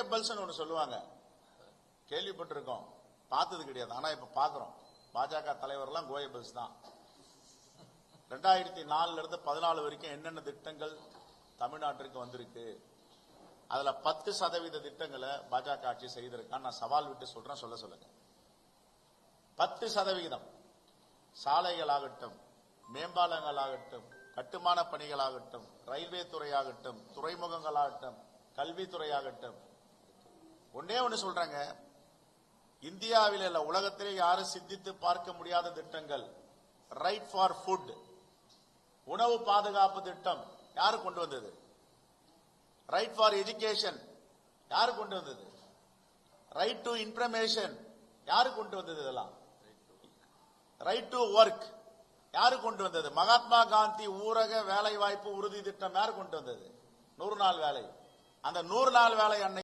Goebbels ஒன்னு சொல்லுவாங்க, கேள்விப்பட்டிருக்கோம், பார்த்தது கிடையாது. ஆனா இப்ப பாக்குறோம், பாஜக தலைவர்லாம் கோயபிள்ஸ் தான். 2004 இருந்து 14 வரைக்கும் என்னென்ன திட்டங்கள் தமிழ்நாட்டிற்கு வந்திருக்கு, அதுல 10% திட்டங்களை பாஜக ஆட்சி செய்திருக்கான்னு நான் சவால் விட்டு சொல்றேன். சொல்லுங்க. 10% சாலைகள் ஆகட்டும், மேம்பாலங்கள் ஆகட்டும், கட்டுமான பணிகள் ஆகட்டும், ரயில்வே துறையாகட்டும், துறைமுகங்கள் ஆகட்டும், கல்வித்துறையாகட்டும். ஒன்னே ஒன்னு சொல்றாங்க, இந்தியாவில் இல்ல உலகத்திலே யாரும் சிந்தித்து பார்க்க முடியாத திட்டங்கள். ரைட் ஃபார் ஃபுட், உணவு பாதுகாப்பு திட்டம் யாரு கொண்டு வந்தது? ரைட் ஃபார் எஜுகேஷன் யாரு கொண்டு வந்தது? ரைட் டு இன்ஃபர்மேஷன் யாரு கொண்டு வந்தது? இதெல்லாம் ரைட் டு ஒர்க் யாரு கொண்டு வந்தது? மகாத்மா காந்தி ஊரக வேலை வாய்ப்பு உறுதி திட்டம் யாரு கொண்டு வந்தது? 100 நாள் வேலை. அந்த 100 நாள் வேலை அன்னைக்கு